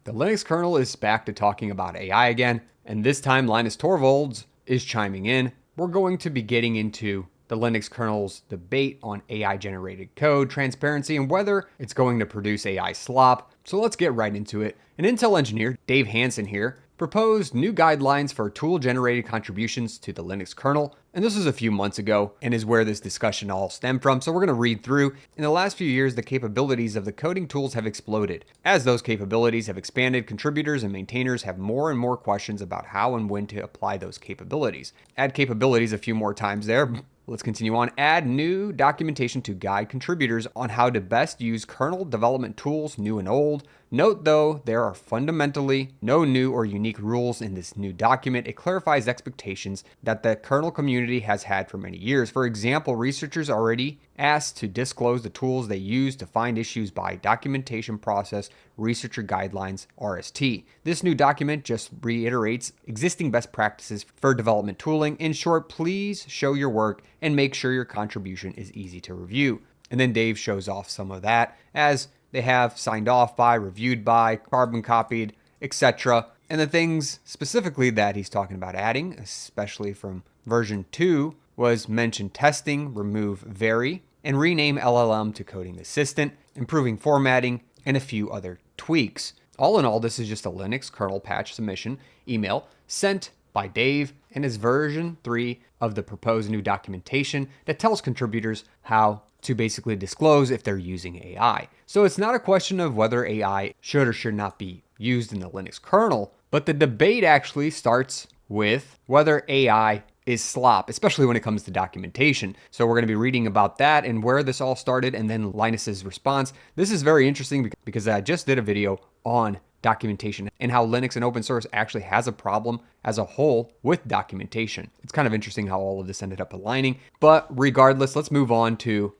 The Linux kernel is back to talking about AI again, and this time Linus Torvalds is chiming in. We're going to be getting into the Linux kernel's debate on AI generated code, transparency, and whether it's going to produce AI slop. So let's get right into it. An Intel engineer, Dave Hansen here, proposed new guidelines for tool-generated contributions to the Linux kernel, and this was a few months ago and is where this discussion all stemmed from, so we're going to read through. In the last few years, the capabilities of the coding tools have exploded. As those capabilities have expanded, contributors and maintainers have more and more questions about how and when to apply those capabilities. Add capabilities a few more times there. Let's continue on. Add new documentation to guide contributors on how to best use kernel development tools, new and old. Note though, there are fundamentally no new or unique rules in this new document. It clarifies expectations that the kernel community has had for many years. For example, researchers already asked to disclose the tools they use to find issues by documentation process, researcher guidelines, RST. This new document just reiterates existing best practices for development tooling. In short, please show your work and make sure your contribution is easy to review. And then Dave shows off some of that as they have signed off by, reviewed by, carbon copied, etc. And the things specifically that he's talking about adding, especially from version 2, was mention testing, remove vary, and rename LLM to coding assistant, improving formatting, and a few other tweaks. All in all, this is just a Linux kernel patch submission email sent by Dave and his version 3 of the proposed new documentation that tells contributors how to basically disclose if they're using AI. So it's not a question of whether AI should or should not be used in the Linux kernel, but the debate actually starts with whether AI is slop, especially when it comes to documentation. So we're going to be reading about that and where this all started and then Linus's response. This is very interesting because I just did a video on documentation and how Linux and open source actually has a problem as a whole with documentation. It's kind of interesting how all of this ended up aligning, but regardless, let's move on to.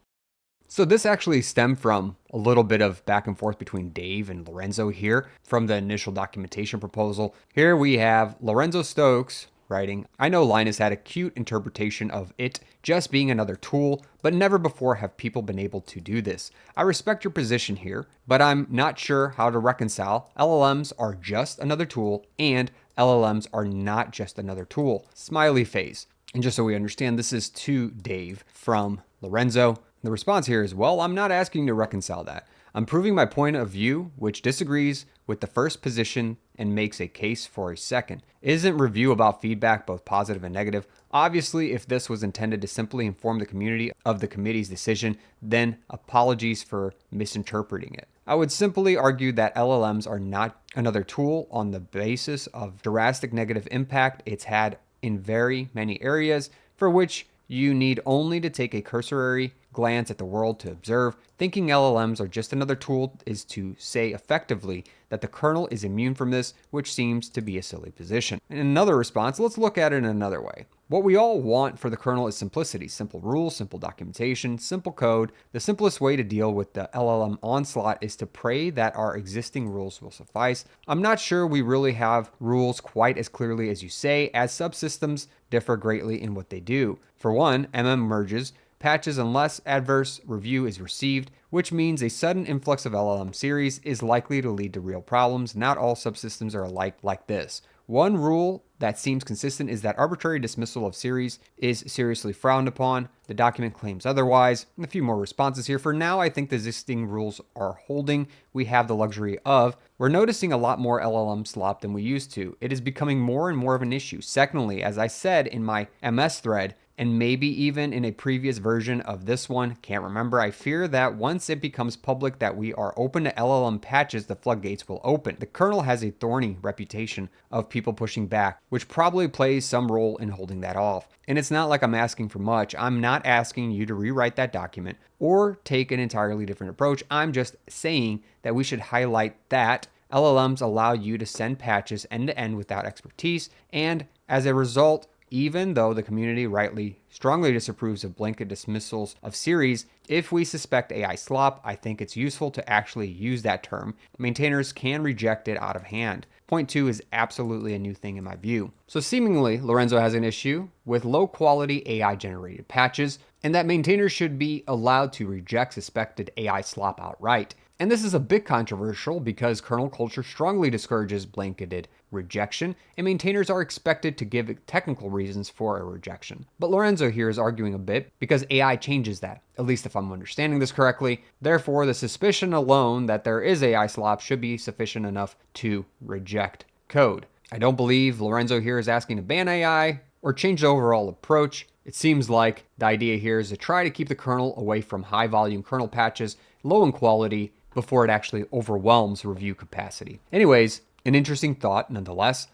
So this actually stemmed from a little bit of back and forth between Dave and Lorenzo here from the initial documentation proposal. Here we have Lorenzo Stokes writing, I know Linus had a cute interpretation of it just being another tool, but never before have people been able to do this. I respect your position here, but I'm not sure how to reconcile LLMs are just another tool and LLMs are not just another tool. Smiley face. And just so we understand, this is to Dave from Lorenzo. The response here is, well, I'm not asking you to reconcile that. I'm proving my point of view, which disagrees with the first position and makes a case for a second. Isn't review about feedback, both positive and negative? Obviously, if this was intended to simply inform the community of the committee's decision, then apologies for misinterpreting it. I would simply argue that LLMs are not another tool on the basis of drastic negative impact it's had in very many areas for which you need only to take a cursory glance at the world to observe. Thinking LLMs are just another tool is to say effectively that the kernel is immune from this, which seems to be a silly position. In another response, let's look at it in another way. What we all want for the kernel is simplicity, simple rules, simple documentation, simple code. The simplest way to deal with the LLM onslaught is to pray that our existing rules will suffice. I'm not sure we really have rules quite as clearly as you say, as subsystems differ greatly in what they do. For one, merges patches unless adverse review is received, which means a sudden influx of LLM series is likely to lead to real problems. Not all subsystems are alike like this. One rule that seems consistent is that arbitrary dismissal of series is seriously frowned upon. The document claims otherwise. A few more responses here. For now, I think the existing rules are holding. We have the luxury of. We're noticing a lot more LLM slop than we used to. It is becoming more and more of an issue. Secondly, as I said in my MS thread, and maybe even in a previous version of this one, can't remember, I fear that once it becomes public that we are open to LLM patches, the floodgates will open. The kernel has a thorny reputation of people pushing back, which probably plays some role in holding that off. And it's not like I'm asking for much. I'm not asking you to rewrite that document or take an entirely different approach. I'm just saying that we should highlight that LLMs allow you to send patches end to end without expertise, and as a result, even though the community rightly strongly disapproves of blanket dismissals of series, if we suspect AI slop, I think it's useful to actually use that term. Maintainers can reject it out of hand. Point 2 is absolutely a new thing in my view. So seemingly, Lorenzo has an issue with low quality AI generated patches, and that maintainers should be allowed to reject suspected AI slop outright. And this is a bit controversial because kernel culture strongly discourages blanketed rejection, and maintainers are expected to give technical reasons for a rejection. But Lorenzo here is arguing a bit because AI changes that, at least if I'm understanding this correctly. Therefore, the suspicion alone that there is AI slop should be sufficient enough to reject code. I don't believe Lorenzo here is asking to ban AI or change the overall approach. It seems like the idea here is to try to keep the kernel away from high volume kernel patches, low in quality, before it actually overwhelms review capacity. Anyways, an interesting thought nonetheless.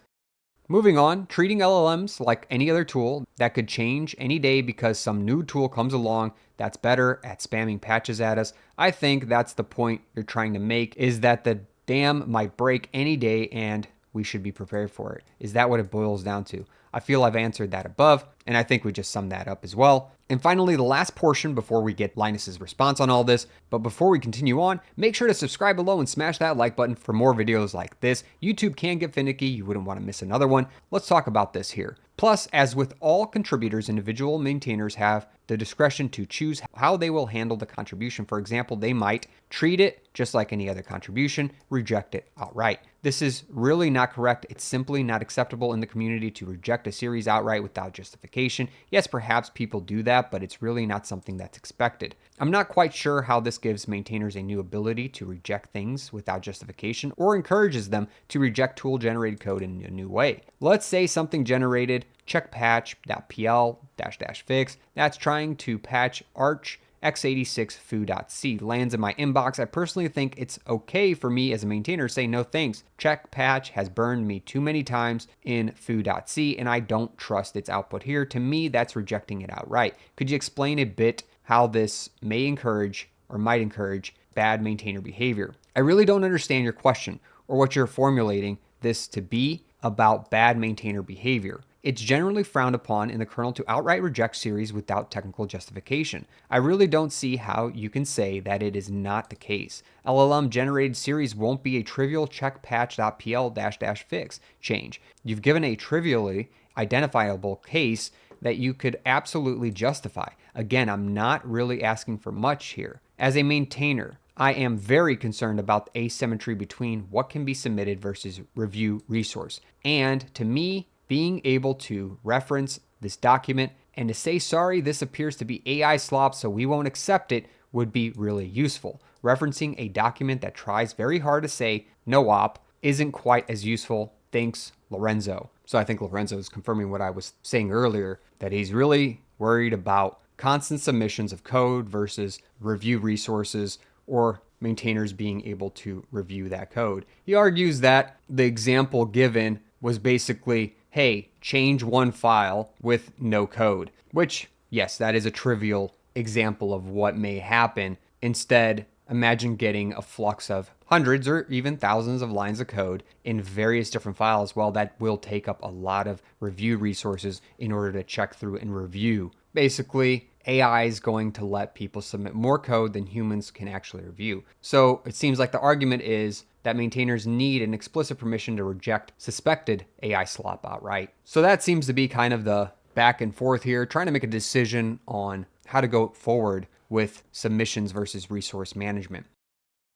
Moving on, treating LLMs like any other tool that could change any day because some new tool comes along that's better at spamming patches at us. I think that's the point you're trying to make, is that the dam might break any day and we should be prepared for it. Is that what it boils down to? I feel I've answered that above, and I think we just summed that up as well. And finally, the last portion before we get Linus's response on all this. But before we continue on, make sure to subscribe below and smash that like button for more videos like this. YouTube can get finicky. You wouldn't want to miss another one. Let's talk about this here. Plus, as with all contributors, individual maintainers have the discretion to choose how they will handle the contribution. For example, they might treat it just like any other contribution, reject it outright. This is really not correct. It's simply not acceptable in the community to reject a series outright without justification. Yes, perhaps people do that, but it's really not something that's expected. I'm not quite sure how this gives maintainers a new ability to reject things without justification or encourages them to reject tool-generated code in a new way. Let's say something generated check patch.pl --fix that's trying to patch arch x86 foo.c lands in my inbox. I personally think it's okay for me as a maintainer to say no thanks. Check patch has burned me too many times in foo.c and I don't trust its output here. To me, that's rejecting it outright. Could you explain a bit how this may encourage or might encourage bad maintainer behavior? I really don't understand your question or what you're formulating this to be about bad maintainer behavior. It's generally frowned upon in the kernel to outright reject series without technical justification. I really don't see how you can say that it is not the case. LLM generated series won't be a trivial check patch.pl --fix change. You've given a trivially identifiable case that you could absolutely justify. Again, I'm not really asking for much here. As a maintainer, I am very concerned about the asymmetry between what can be submitted versus review resource. And to me, being able to reference this document and to say, sorry, this appears to be AI slop, so we won't accept it, would be really useful. Referencing a document that tries very hard to say no op isn't quite as useful. Thanks, Lorenzo. So I think Lorenzo is confirming what I was saying earlier, that he's really worried about constant submissions of code versus review resources or maintainers being able to review that code. He argues that the example given was basically, hey, change one file with no code, which, yes, that is a trivial example of what may happen. Instead, imagine getting a flux of hundreds or even thousands of lines of code in various different files. Well, that will take up a lot of review resources in order to check through and review. Basically, AI is going to let people submit more code than humans can actually review. So it seems like the argument is that maintainers need an explicit permission to reject suspected AI slop outright. So that seems to be kind of the back and forth here, trying to make a decision on how to go forward with submissions versus resource management.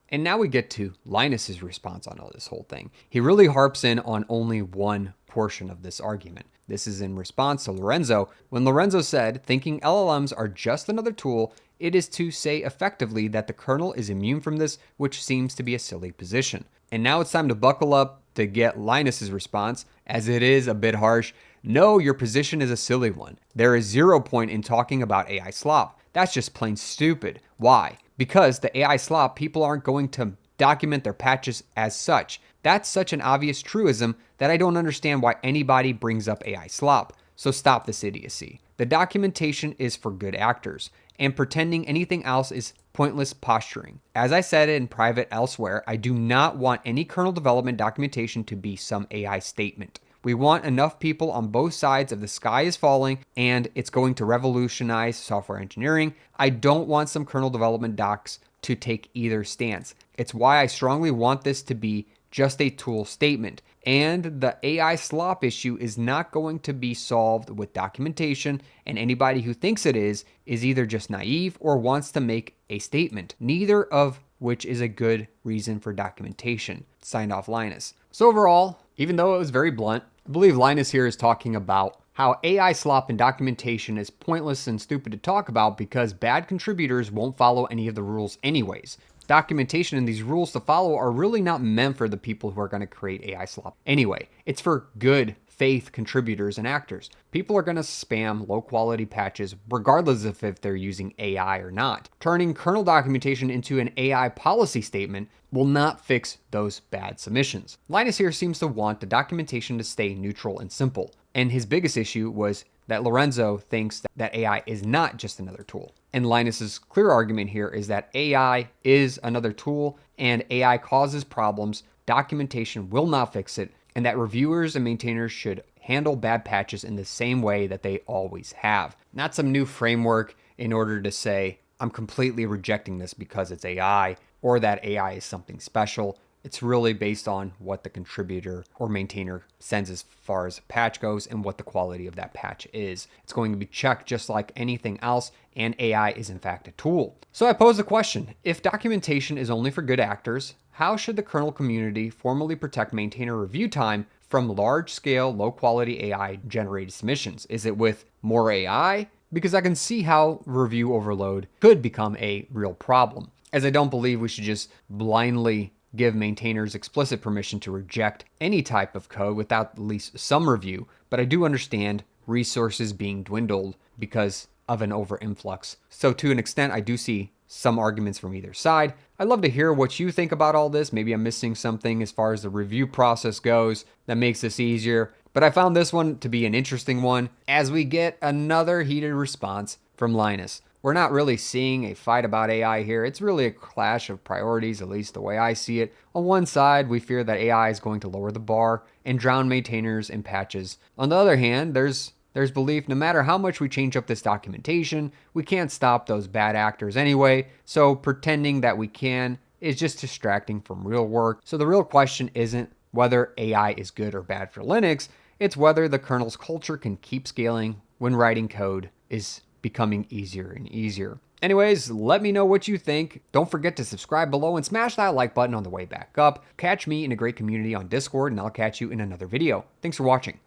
And now we get to Linus's response on all this whole thing. He really harps in on only one portion of this argument. This is in response to Lorenzo. When Lorenzo said, thinking LLMs are just another tool, it is to say effectively that the kernel is immune from this, which seems to be a silly position. And now it's time to buckle up to get Linus's response, as it is a bit harsh. No, your position is a silly one. There is 0 point in talking about AI slop. That's just plain stupid. Why? Because the AI slop, people aren't going to document their patches as such. That's such an obvious truism that I don't understand why anybody brings up AI slop. So stop this idiocy. The documentation is for good actors, and pretending anything else is pointless posturing. As I said in private elsewhere, I do not want any kernel development documentation to be some AI statement. We want enough people on both sides of the sky is falling and it's going to revolutionize software engineering. I don't want some kernel development docs to take either stance. It's why I strongly want this to be just a tool statement. And the AI slop issue is not going to be solved with documentation, and anybody who thinks it is either just naive or wants to make a statement. Neither of which is a good reason for documentation. Signed off, Linus. So overall, even though it was very blunt, I believe Linus here is talking about how AI slop in documentation is pointless and stupid to talk about because bad contributors won't follow any of the rules anyways. Documentation and these rules to follow are really not meant for the people who are going to create AI slop anyway. It's for good faith contributors and actors. People are going to spam low quality patches regardless of if they're using AI or not. Turning kernel documentation into an AI policy statement will not fix those bad submissions. Linus here seems to want the documentation to stay neutral and simple. And his biggest issue was that Lorenzo thinks that AI is not just another tool. And Linus's clear argument here is that AI is another tool and AI causes problems. Documentation will not fix it, and that reviewers and maintainers should handle bad patches in the same way that they always have. Not some new framework in order to say, I'm completely rejecting this because it's AI, or that AI is something special. It's really based on what the contributor or maintainer sends as far as a patch goes and what the quality of that patch is. It's going to be checked just like anything else, and AI is in fact a tool. So I pose the question, if documentation is only for good actors, how should the kernel community formally protect maintainer review time from large-scale, low-quality AI-generated submissions? Is it with more AI? Because I can see how review overload could become a real problem, as I don't believe we should just blindly give maintainers explicit permission to reject any type of code without at least some review, but I do understand resources being dwindled because of an over-influx. So to an extent, I do see some arguments from either side. I'd love to hear what you think about all this. Maybe I'm missing something as far as the review process goes that makes this easier, but I found this one to be an interesting one as we get another heated response from Linus. We're not really seeing a fight about AI here. It's really a clash of priorities, at least the way I see it. On one side, we fear that AI is going to lower the bar and drown maintainers in patches. On the other hand, there's belief no matter how much we change up this documentation, we can't stop those bad actors anyway, so pretending that we can is just distracting from real work. So the real question isn't whether AI is good or bad for Linux, it's whether the kernel's culture can keep scaling when writing code is becoming easier and easier. Anyways, let me know what you think. Don't forget to subscribe below and smash that like button on the way back up. Catch me in a great community on Discord, and I'll catch you in another video. Thanks for watching.